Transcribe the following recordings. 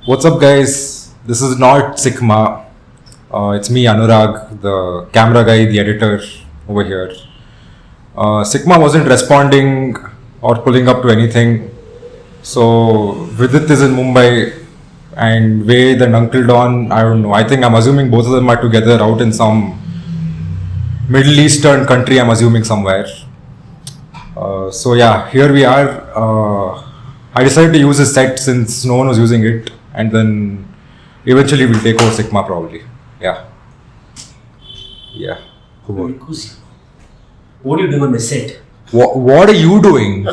What's up, guys? This is not Sigma. It's me, Anurag, the camera guy, the editor over here. Sigma wasn't responding or pulling up to anything. So Vidit is in Mumbai and Ved and Uncle Don, I don't know. I think I'm assuming both of them are together out in some Middle Eastern country, I'm assuming somewhere. So yeah, here we are. I decided to use his set since no one was using it, and then eventually we'll take over Sigma probably. Yeah. What are you doing on my set? What are you doing?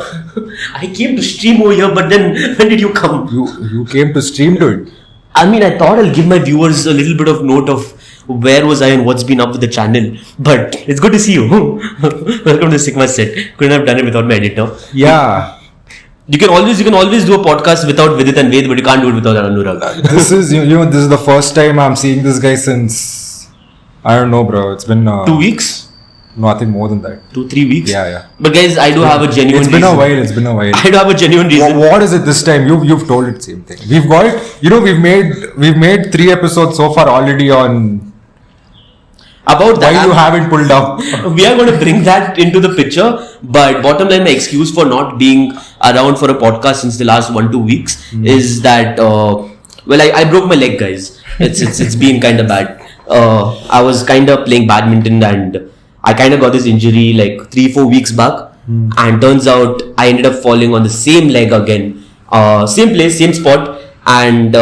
I came to stream over here, but then when did you come? You came to stream, dude. I mean, I thought I'll give my viewers a little bit of note of where was I and what's been up with the channel. But it's good to see you. Welcome to Sigma set. Couldn't have done it without my editor. Yeah. You can always do a podcast without Vidit and Ved, but you can't do it without Anurag. This is this is the first time I'm seeing this guy since I don't know, bro. It's been 2 weeks? Nothing more than that. 2-3 weeks? Yeah. But guys, I do have a genuine reason. It's been a while. I do have a genuine reason. What is it this time? You've told it same thing. We've made 3 episodes so far already on about that. Why you haven't pulled up. We are going to bring that into the picture, but bottom line, my excuse for not being around for a podcast since the last 1-2 weeks is that I broke my leg, guys. It's been kind of bad. I was kind of playing badminton and I kind of got this injury like 3-4 weeks back, and turns out I ended up falling on the same leg again, same place, same spot, and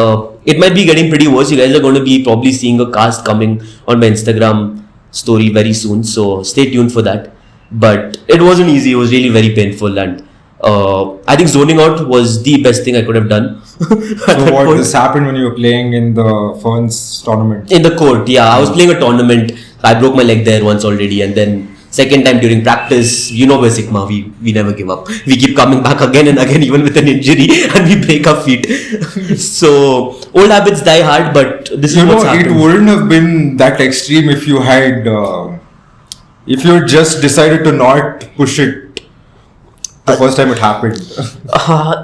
it might be getting pretty worse. You guys are going to be probably seeing a cast coming on my Instagram story very soon, so stay tuned for that. But it wasn't easy. It was really very painful, and I think zoning out was the best thing I could have done. So this happened when you were playing in the Ferns tournament? In the court, yeah. I was playing a tournament. I broke my leg there once already, and then second time during practice, we're Sigma, we never give up. We keep coming back again and again, even with an injury, and we break our feet. So old habits die hard, but this is what's happened. It wouldn't have been that extreme if you had just decided to not push it the first time it happened.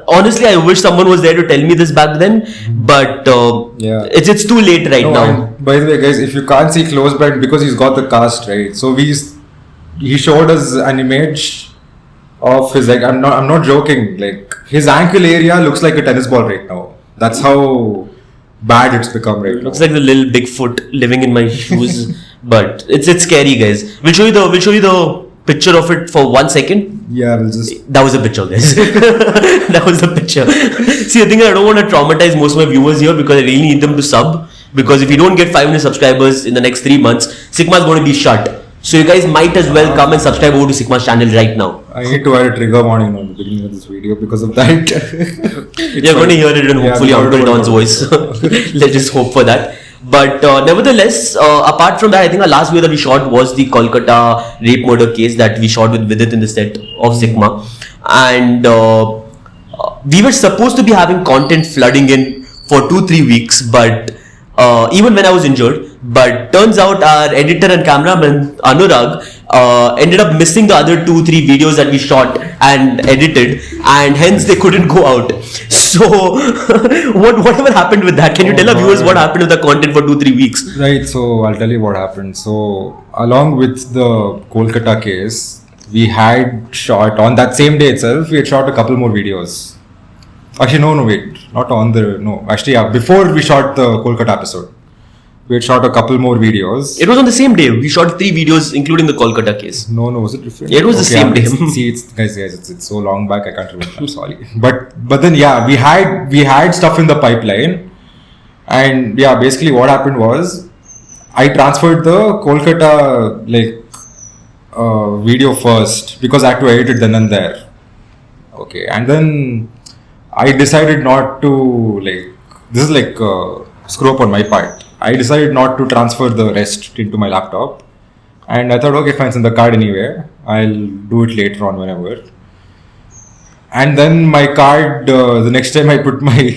Honestly, I wish someone was there to tell me this back then, but it's too late now. And by the way, guys, if you can't see close blind, because he's got the cast, right? So he showed us an image of his, like, I'm not joking, like his ankle area looks like a tennis ball right now. That's how bad it's become right now. Looks like the little Bigfoot living in my shoes. But it's scary, guys. We'll show you the picture of it for 1 second. Yeah, that was a picture, guys. That was the picture. See, I think I don't want to traumatize most of my viewers here because I really need them to sub. Because if you don't get 500 subscribers in the next 3 months, Sigma is going to be shut. So you guys might as well come and subscribe over to Sigma's channel right now. I need to add a trigger warning on the beginning of this video because of that. You're going to hear it in hopefully Uncle Don's voice. Let's just hope for that. But nevertheless, apart from that, I think our last video that we shot was the Kolkata rape murder case that we shot with Vidit in the set of Sigma. And we were supposed to be having content flooding in for 2-3 weeks, but even when I was injured. But turns out our editor and cameraman Anurag ended up missing the other 2-3 videos that we shot and edited, and hence they couldn't go out. So whatever happened with that? Can you tell our viewers what happened with the content for 2-3 weeks? Right, so I'll tell you what happened. So along with the Kolkata case, we had shot on that same day itself, we had shot a couple more videos. Actually, before we shot the Kolkata episode, we had shot a couple more videos. It was on the same day. We shot 3 videos, including the Kolkata case. No, was it different? It was the same day. Guys, it's so long back, I can't remember. I'm sorry. But then, yeah, we had stuff in the pipeline. And yeah, basically what happened was, I transferred the Kolkata, video first, because I had to edit it then and there. Okay, and then I decided not to, this is a screw up on my part. I decided not to transfer the rest into my laptop, and I thought, okay, fine, it's in the card anyway. I'll do it later on whenever. And then my card, the next time I put my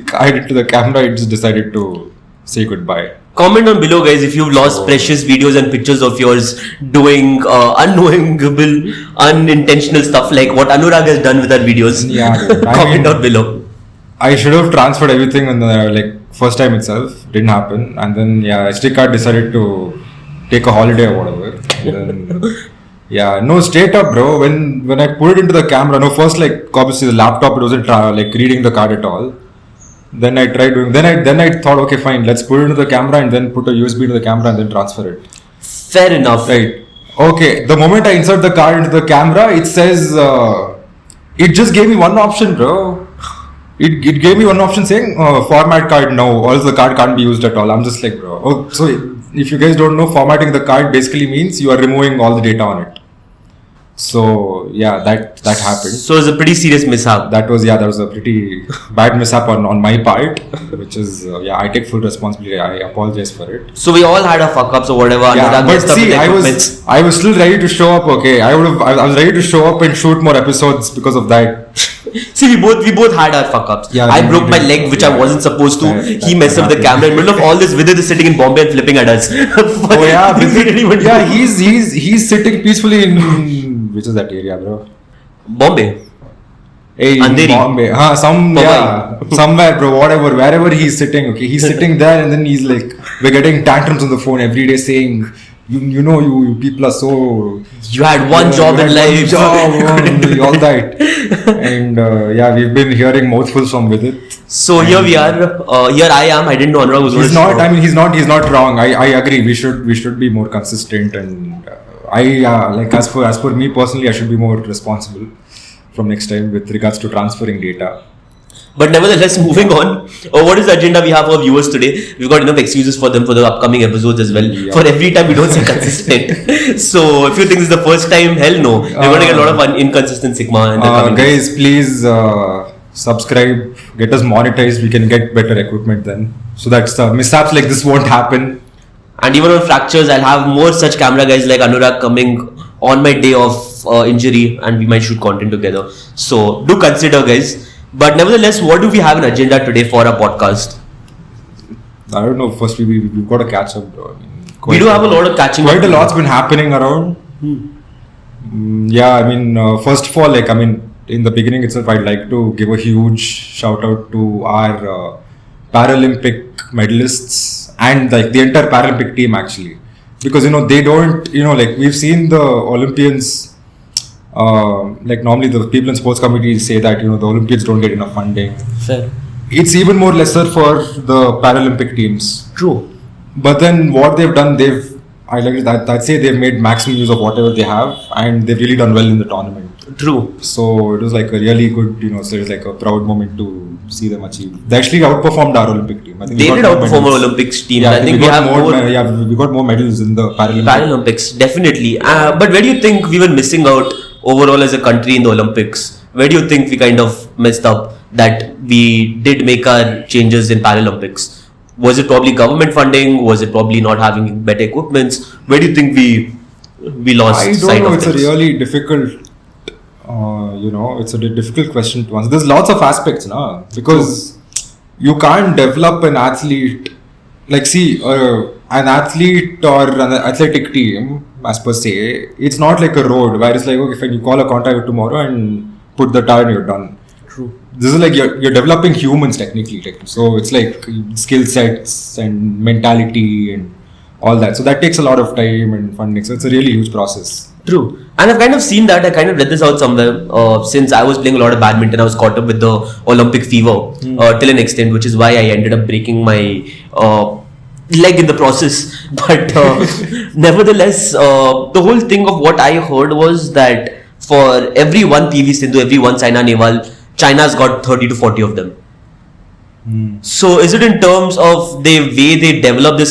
card into the camera, it just decided to say goodbye. Comment down below, guys, if you've lost precious videos and pictures of yours doing unintentional stuff like what Anurag has done with our videos. Yeah, comment down below. I should have transferred everything in the first time itself. Didn't happen, and then SD card decided to take a holiday or whatever. And then, no, straight up, bro. When I put it into the camera, no, first obviously the laptop, it wasn't reading the card at all. Then I tried doing. Then I thought, okay, fine, let's put it into the camera and then put a USB to the camera and then transfer it. Fair enough. Right. Okay. The moment I insert the card into the camera, it says it just gave me one option, bro. It gave me one option saying format card no, or else the card can't be used at all. I'm just like, bro. Oh, so if you guys don't know, formatting the card basically means you are removing all the data on it. So that happened. So it's a pretty serious mishap. That was a pretty bad mishap on my part, which is I take full responsibility. I apologize for it. So we all had our fuck ups or whatever. But see, I was still ready to show up. Okay, I was ready to show up and shoot more episodes because of that. See, we both had our fuck ups. Yeah, I broke my leg, which I wasn't supposed to. He messed up the camera in the middle of all this. Vidit is sitting in Bombay and flipping at us. Oh yeah, he's sitting peacefully in which is that area, bro? Bombay. Hey, Andheri. Bombay. Somewhere, bro. Whatever, wherever he's sitting. Okay, he's sitting there, and then he's like, we're getting tantrums on the phone every day, saying, you people are so. You had one job in life. All that, and we've been hearing mouthfuls from Vidit. So here we are. Here I am. I didn't know Anurag was. He's not. I mean, he's not wrong. I agree. We should be more consistent, and as for me personally, I should be more responsible from next time with regards to transferring data. But nevertheless, moving on. What is the agenda we have for viewers today? We've got enough excuses for them for the upcoming episodes as well. Yeah. For every time we don't say consistent. So if you think this is the first time, hell no. We're going to get a lot of inconsistent Sigma in the coming guys, days. Please subscribe, get us monetized. We can get better equipment then. So that mishaps like this won't happen. And even on fractures, I'll have more such camera guys like Anurag coming on my day of injury, and we might shoot content together. So do consider, guys. But nevertheless, what do we have an agenda today for our podcast? I don't know. First, we've got to catch up, bro. I mean, we do have a lot of catching up. Quite a lot's been happening around. First of all, in the beginning itself, I'd like to give a huge shout out to our Paralympic medalists and the entire Paralympic team actually, because they don't we've seen the Olympians. Normally the people in sports committees say that the Olympians don't get enough funding. Fair. It's even more lesser for the Paralympic teams. True. But then what they've done, I'd say they've made maximum use of whatever they have, and they've really done well in the tournament. True. So it was a really good, so it's a proud moment to see them achieve. They actually outperformed our Olympic team. I think they did outperform our Olympics team. I think we have more. We got more medals in the Paralympics, definitely. But where do you think we were missing out overall as a country in the Olympics? Where do you think we kind of messed up that we did make our changes in Paralympics? Was it probably government funding? Was it probably not having better equipments? Where do you think we lost sight of things? I don't know. It's a really difficult. It's a difficult question to answer. There's lots of aspects, because you can't develop an athlete. An athlete or an athletic team, as per se, it's not like a road where it's if you call a contract tomorrow and put the tire and you're done. True. This is you're developing humans technically. So it's skill sets and mentality and all that. So that takes a lot of time and funding. So it's a really huge process. True. And I've kind of seen that. I kind of read this out somewhere. Since I was playing a lot of badminton, I was caught up with the Olympic fever till an extent, which is why I ended up breaking my leg in the process. But nevertheless, the whole thing of what I heard was that for every one PV Sindhu, every one Saina Nehwal, China's got 30 to 40 of them. So is it in terms of the way they develop the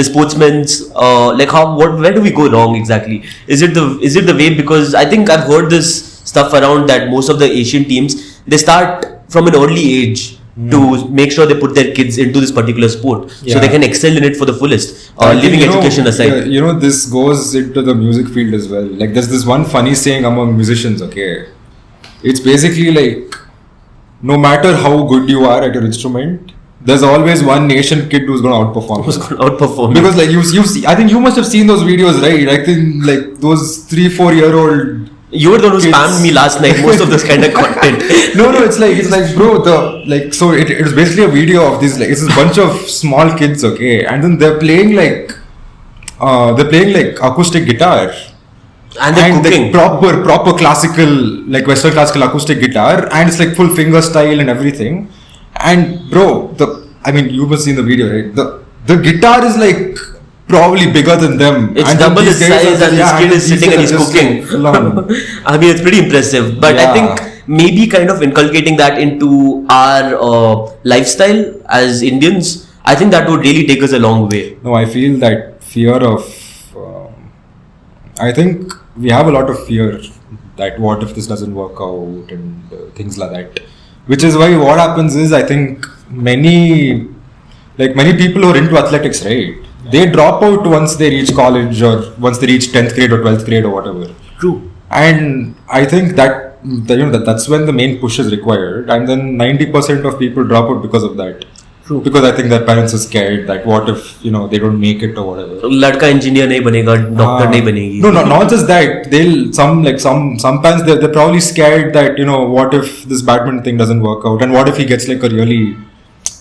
sportsmen's where do we go wrong exactly? Is it the way? Because I think I've heard this stuff around that most of the Asian teams, they start from an early age to make sure they put their kids into this particular sport so they can excel in it for the fullest, leaving education aside. This goes into the music field as well. There's this one funny saying among musicians, okay? It's basically no matter how good you are at your instrument, there's always one Asian kid who's going to outperform. Because you see, I think you must have seen those videos, right? I think those 3-4 year old You were the one who It's- spammed me last night, most of this kind of content. No, it's like, bro, so it was basically a video of this, like, it's a bunch of small kids, okay, and then they're playing like acoustic guitar. And they're cooking. Like proper classical, like Western classical acoustic guitar, and it's like full finger style and everything. And bro, you must seen the video, right? The guitar is like probably bigger than them. It's and then double his these guys size are- and yeah, this kid is these sitting and guys he's are just, cooking. like, full on. I mean, it's pretty impressive. But I Yeah. think maybe kind of inculcating that into our lifestyle as Indians, I think that would really take us a long way. No, I feel that fear of. I think we have a lot of fear that what if this doesn't work out and things like that. Which is why what happens is, I think many people who are into athletics, right? They drop out once they reach college or once they reach 10th grade or 12th grade or whatever. True. And I think that's when the main push is required, and then 90% of people drop out because of that. True. Because I think their parents are scared that what if they don't make it or whatever. लड़का engineer नहीं बनेगा, doctor नहीं बनेगी. No, not just that. Some parents they're probably scared that what if this badminton thing doesn't work out, and what if he gets like a really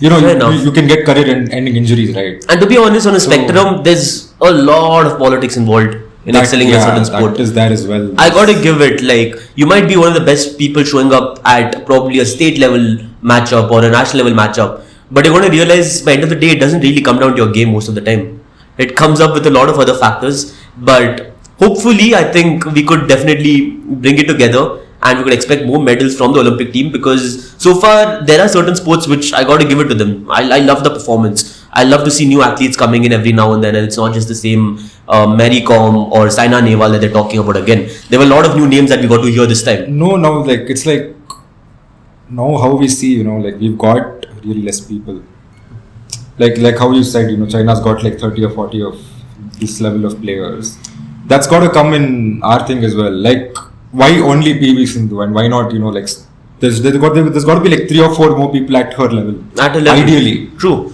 Fair enough. you can get career-ending injuries, right? And to be honest, on a spectrum, there's a lot of politics involved in excelling in a certain sport. That is there as well. I gotta give it, like, you might be one of the best people showing up at probably a state level matchup or a national level matchup, but you're gonna realize by the end of the day, it doesn't really come down to your game most of the time. It comes up with a lot of other factors, but hopefully, I think we could definitely bring it together and we could expect more medals from the Olympic team, because so far there are certain sports which I gotta give it to them. I love the performance. I love to see new athletes coming in every now and then, and it's not just the same Mary Kom or Saina Nehwal that they're talking about again. There were a lot of new names that we got to hear this time. No, like it's like now how we see, like we've got really less people. Like how you said, China's got like 30 or 40 of this level of players. That's got to come in our thing as well. Like, why only PV Sindhu and why not, like there's got to be like 3 or 4 more people at her level. At a level. Ideally. True.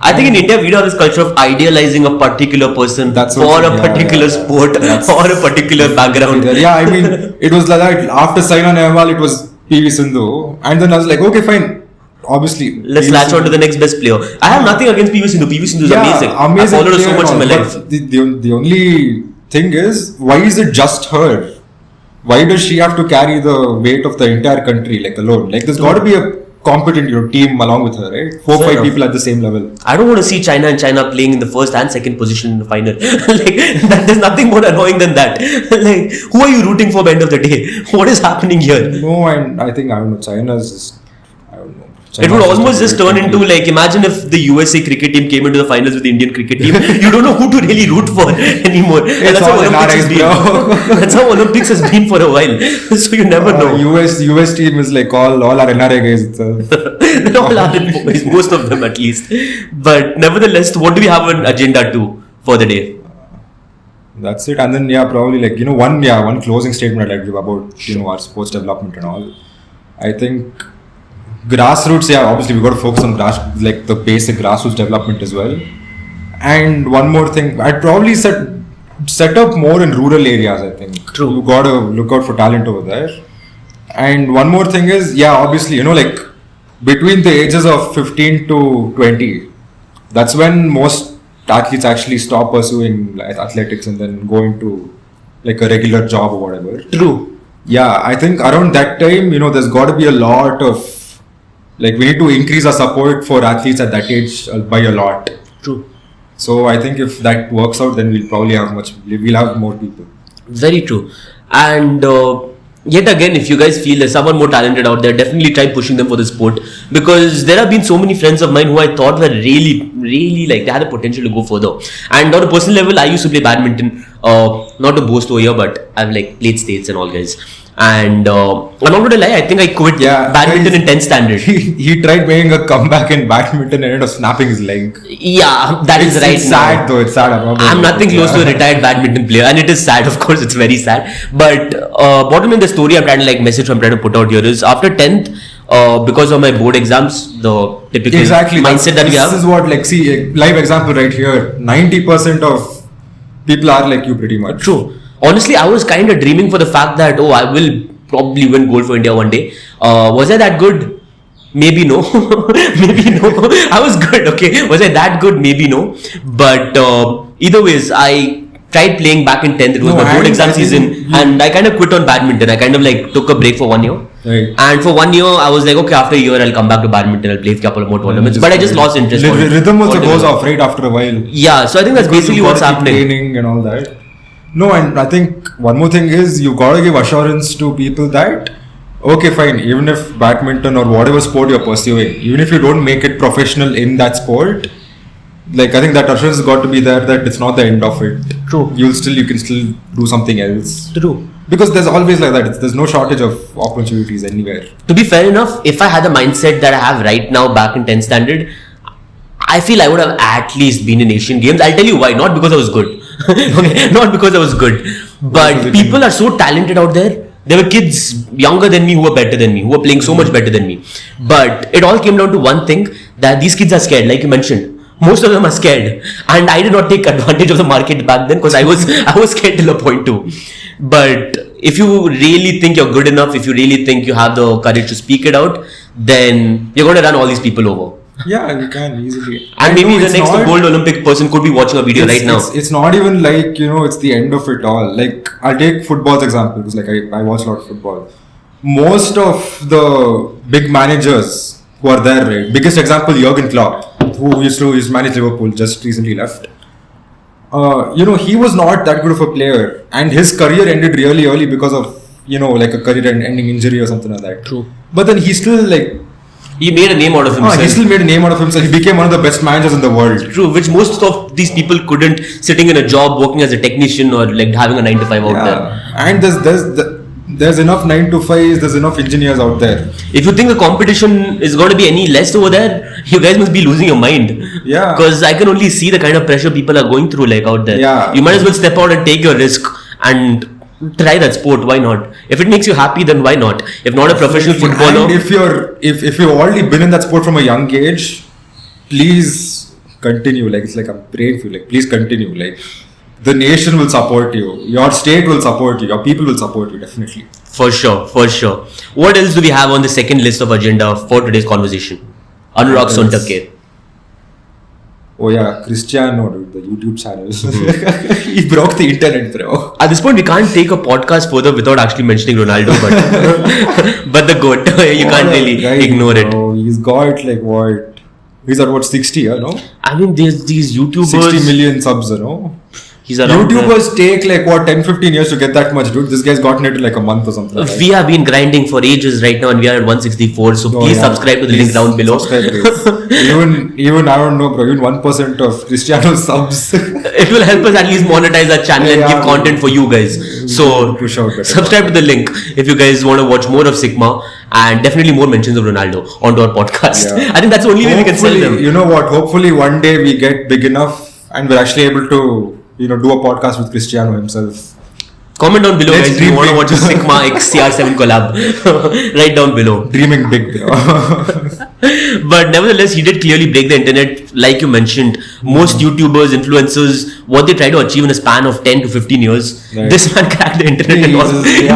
I think in India we do have this culture of idealizing a particular person That's for also- a yeah, particular yeah, yeah. sport or a particular background. Yeah, I mean, it was like that. After Saina Nehwal, it was PV Sindhu. And then I was like, okay, fine. Obviously. Let's PV latch on Sindhu- to the next best player. I have nothing against PV Sindhu. PV Sindhu is amazing. I followed her so player much in my and all, life. but the only thing is, why is it just her? Why does she have to carry the weight of the entire country like alone? Like, there's got to be a competent team along with her, right? 4 or 5 enough. people at the same level. I don't want to see China and China playing in the first and second position in the final. There's nothing more annoying than that. Like, who are you rooting for by the end of the day? What is happening here? No, and I think, China's just, I don't know. It would China's almost just just a turn great into, country. like, imagine if the USA cricket team came into the finals with the Indian cricket team. You don't know who to really root for anymore. And It's that's how all Olympics has NRIs, been. bro. That's how Olympics has been for a while. So you never know. US team is like all our NRA guys itself. They're all Arab boys, most of them at least. But nevertheless, what do we have an agenda to for the day? That's it. And then probably like one closing statement I'd like to give about our sports development and all. I think grassroots, obviously we got to focus on the basic grassroots development as well. And one more thing, I'd probably set up more in rural areas. I think True. You got to look out for talent over there. And one more thing is, obviously, like between the ages of 15 to 20, that's when most athletes actually stop pursuing like, athletics and then go into like a regular job or whatever. True. Yeah, I think around that time, there's got to be a lot of we need to increase our support for athletes at that age by a lot. True. So I think if that works out, then we'll probably have more people. Very true. And yet again, if you guys feel there's someone more talented out there, definitely try pushing them for the sport, because there have been so many friends of mine who I thought were really like they had the potential to go further. And on a personal level, I used to play badminton. Not to boast over here, but I've like played states and all, guys. And I'm not going to lie, I think I quit badminton in 10th standard. He tried making a comeback in badminton and ended up snapping his leg. Yeah, that is right. It's sad though. It's sad. I'm nothing close to a retired badminton player, and it is sad. Of course, it's very sad. But bottom in the story, I'm trying to message I'm trying to put out here is after 10th, because of my board exams, the typical mindset that we have. This is what see live example right here. 90% of people are like you pretty much. True. Honestly, I was kind of dreaming for the fact that, I will probably win gold for India one day. Was I that good? Maybe no. Maybe no. I was good, okay. Was I that good? Maybe no. But either ways, I tried playing back in 10th. It was my board exam season, and I kind of quit on badminton. I kind of like took a break for 1 year. Right. And for 1 year, I was like, okay, after a year, I'll come back to badminton. I'll play a couple of more tournaments. But I just lost interest. Rhythm also goes off, right, after a while. Yeah, so I think that's basically what's happening. Training and all that. No, and I think one more thing is you gotta give assurance to people that, okay, fine, even if badminton or whatever sport you're pursuing, even if you don't make it professional in that sport, like I think that assurance has got to be there that it's not the end of it. True. You can still do something else. True. Because there's always like that. There's no shortage of opportunities anywhere. To be fair enough, if I had the mindset that I have right now back in 10th standard, I feel I would have at least been in Asian Games. I'll tell you why. Not because I was good. Okay, not because I was good. But people are so talented out there. There were kids younger than me who were better than me, who were playing so much better than me. But it all came down to one thing, that these kids are scared, like you mentioned. Most of them are scared, and I did not take advantage of the market back then because I was scared till a point too. But if you really think you're good enough, if you really think you have the courage to speak it out, then you're going to run all these people over. Yeah, you can easily. And maybe the next gold Olympic person could be watching a video right now. It's not even like, it's the end of it all. Like, I'll take football's example because like I watch a lot of football. Most of the big managers who are there, right? Biggest example, Jurgen Klopp, who used to manage Liverpool, just recently left. He was not that good of a player, and his career ended really early because of like a career-ending injury or something like that. True. But then he still he made a name out of himself. He still made a name out of himself. He became one of the best managers in the world. True, which most of these people couldn't, sitting in a job, working as a technician or like having a 9 to 5 out there. And there's enough 9 to 5s, there's enough engineers out there. If you think the competition is going to be any less over there, you guys must be losing your mind. Yeah. Because I can only see the kind of pressure people are going through like out there. Yeah. You might as well step out and take your risk and try that sport. Why not? If it makes you happy, then why not? If not a professional footballer. And if you've already been in that sport from a young age, please continue. Like, it's like I'm praying for you. Like, please continue. Like, the nation will support you. Your state will support you. Your people will support you, definitely. For sure. What else do we have on the second list of agenda for today's conversation? Anurag Sontakir. Oh yeah, Cristiano, dude, the YouTube channel. He broke the internet, bro. At this point, we can't take a podcast further without actually mentioning Ronaldo, but the GOAT, you can't really ignore it. Bro. He's got like what? He's at what, 60, no? I mean, there's these YouTubers. 60 million subs, no? He's around YouTubers take like what, 10-15 years to get that much, dude. This guy's gotten it in like a month or something. We have been grinding for ages right now, and we are at 164. So please subscribe to the link down below. even I don't know, bro. Even 1% of Cristiano subs. It will help us at least monetize our channel and give content for you guys. So subscribe to the link if you guys want to watch more of Sigma and definitely more mentions of Ronaldo onto our podcast. Yeah. I think that's the only way we can sell them. You know what? Hopefully one day we get big enough and we're actually able to do a podcast with Cristiano himself. Comment down below, guys, if you want to watch a Sigma X CR7 collab. Right down below. Dreaming big, bro. But nevertheless, he did clearly break the internet. Like you mentioned, most YouTubers, influencers, what they try to achieve in a span of 10 to 15 years, this man cracked the internet in 1 week.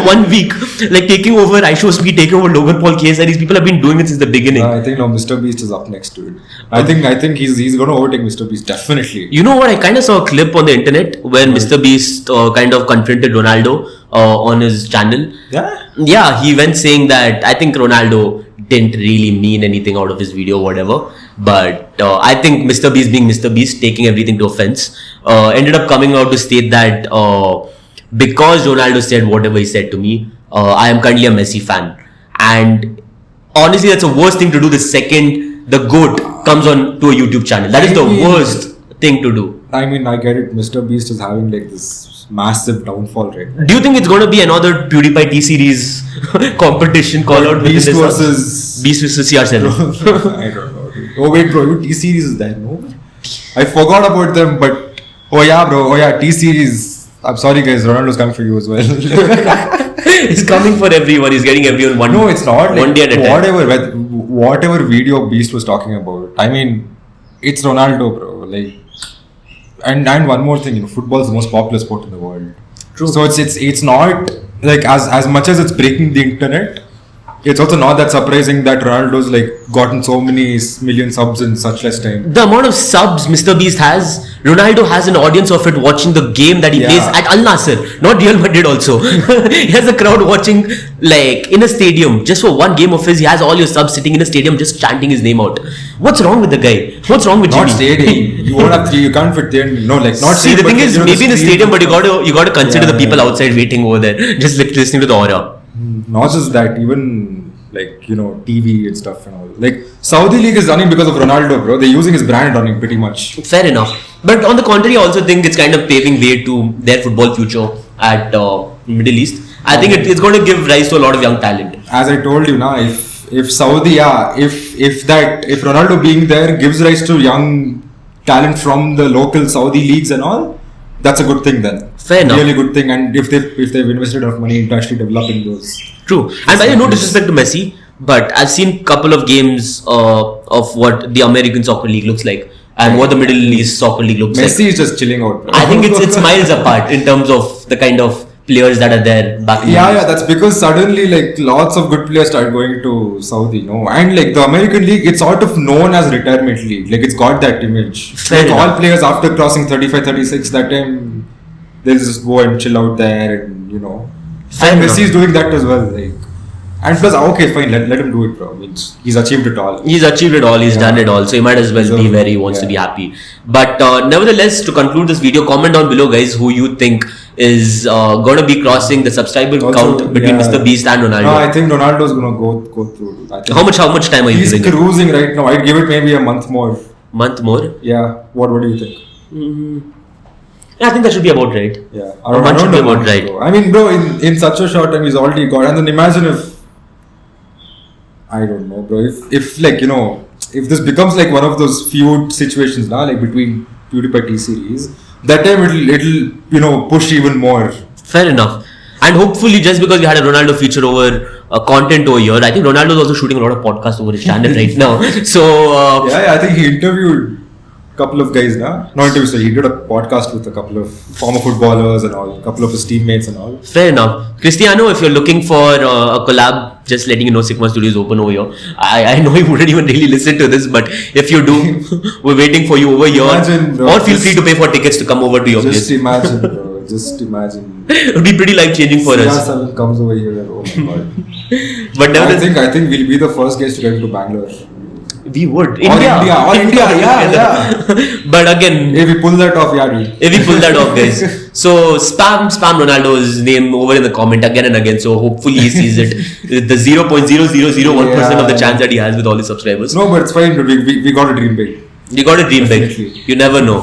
1 week. Like taking over IShowSpeed, taking over Logan Paul, KSI, these people have been doing it since the beginning. I think now Mr. Beast is up next to it. I think he's going to overtake Mr. Beast, definitely. You know what? I kind of saw a clip on the internet when Mr. Beast kind of confronted Ronaldo on his channel. Yeah, he went saying that I think Ronaldo didn't really mean anything out of his video, whatever. But I think Mr. Beast being Mr. Beast, taking everything to offense, ended up coming out to state that because Ronaldo said whatever he said to me, I am currently a Messi fan. And honestly, that's the worst thing to do the second the GOAT comes on to a YouTube channel. That is the worst thing to do. I mean, I get it. Mr. Beast is having like this massive downfall right now. Do you think it's going to be another PewDiePie T-Series competition call out? Beast versus CR7? I don't know. Dude. Oh wait, bro, T-Series is there, no? I forgot about them, but T-Series. I'm sorry guys, Ronaldo's coming for you as well. He's coming for everyone. He's getting everyone one. No, it's not. One day at a time. Whatever video Beast was talking about. I mean, it's Ronaldo, bro. Like, and one more thing, football is the most popular sport in the world. True. So it's not like as much as it's breaking the internet. It's also not that surprising that Ronaldo's like gotten so many million subs in such less time. The amount of subs Mr. Beast has, Ronaldo has an audience of it watching the game that he plays at Al Nassr, not Real Madrid also. He has a crowd watching like in a stadium just for one game of his. He has all your subs sitting in a stadium just chanting his name out. What's wrong with the guy? What's wrong with Not Jimmy? stadium. You won't have three. You can't fit there. No, like not. See, the thing is, maybe in the stadium, but you got to consider the people yeah. outside waiting over there, just like listening to the aura. Not just that, even like TV and stuff and all. Like Saudi League is running because of Ronaldo, bro. They're using his brand running pretty much. Fair enough. But on the contrary, I also think it's kind of paving way to their football future at Middle East. I think it's going to give rise to a lot of young talent. As I told you now, if Saudi, if Ronaldo being there gives rise to young talent from the local Saudi leagues and all, that's a good thing then. Fair enough. Really good thing. And if they've invested enough money into actually developing those. True. And by the way, no disrespect to Messi, but I've seen a couple of games of what the American Soccer League looks like and what the Middle East Soccer League looks like. Messi is just chilling out, bro. I think it's miles apart in terms of the kind of players that are there back in Yeah, that's because suddenly like lots of good players start going to Saudi, and like the American League, it's sort of known as retirement league. Like it's got that image. Fair like enough. all players after crossing 35, 36, that time they'll just go and chill out there and Fair and enough. Messi is doing that as well. Like, and plus, okay, fine, let him do it, bro. Means he's achieved it all. He's achieved it all, he's done it all, so he might as well be where he wants to be Yeah. happy. But nevertheless, to conclude this video, comment down below, guys, who you think is going to be crossing the subscriber Also, count between yeah. Mr. Beast and Ronaldo. No, I think Ronaldo's gonna go through. I think How much time are you he's giving it? cruising right now. I'd give it maybe a month more. Month more? Yeah. What do you think? Yeah, I think that should be about right. Yeah, A month should be about month, right. bro. I mean, bro, in such a short time, he's already got. And then imagine if, I don't know, bro. If like if this becomes like one of those feud situations now, like between PewDiePie T-Series, that time it'll push even more. Fair enough. And hopefully, just because we had a Ronaldo feature over content over here, I think Ronaldo is also shooting a lot of podcasts over his channel right now. So Yeah, I think he interviewed couple of guys now. Not interview, so he did a podcast with a couple of former footballers and all, a couple of his teammates and all. fair enough. Cristiano, if you're looking for a collab, just letting you know, Sigma Studio is open over here. I know you wouldn't even really listen to this, but if you do, we're waiting for you over here. Imagine, bro, or feel just- free to pay for tickets to come over to your Just place. imagine, bro. Just imagine. It would be pretty life changing for us. CR7 comes over here. Oh my god. But nevertheless, I think we'll be the first guys to get into Bangalore. we would. All India, yeah. But again, If we pull that off, yeah. if we pull that off, guys. So spam Ronaldo's name over in the comment again and again. So hopefully he sees it. The 0.0001% of the chance that he has with all his subscribers. No, but it's fine. We got a dream big. You got to dream big. Definitely. You never know.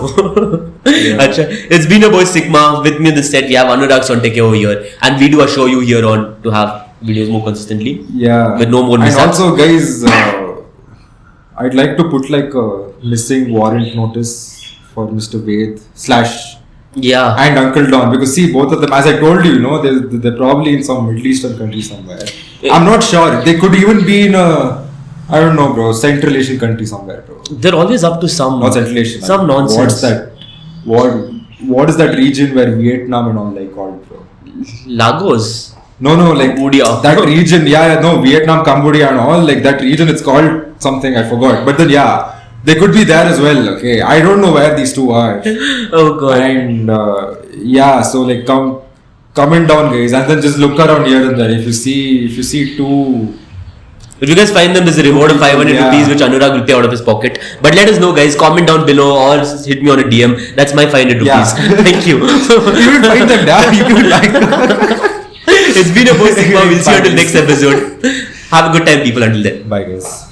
Acha. It's been your boy Sigma. With me in the set, we have Anurag Sonteke over here. And we do assure you here on to have videos more consistently. Yeah. With no more And mishaps. also, guys, I'd like to put like a missing warrant notice for Mr. Ved / Yeah. and Uncle Don, because see, both of them, as I told you, they're probably in some Middle Eastern country somewhere. I'm not sure. They could even be in a, I don't know, bro, Central Asian country somewhere, bro. They're always up to some Not Central Asian. some nonsense. What's that? What is that region where Vietnam and all like called, bro? Lagos. No, like Cambodia. that region. Yeah, no, Vietnam, Cambodia, and all like that region. It's called something I forgot. But then they could be there as well. Okay, I don't know where these two are. Oh god. And so like comment down, guys, and then just look around here and there. If you see two. If you guys find them, there's a reward of 500 Yeah. rupees which Anurag will pay out of his pocket. But let us know, guys. Comment down below or hit me on a DM. That's my 500 rupees. Yeah. Thank you. You will find them there. You can like. It's been a boy Sigma. We'll see you until next episode. Have a good time, people. Until then. Bye, guys.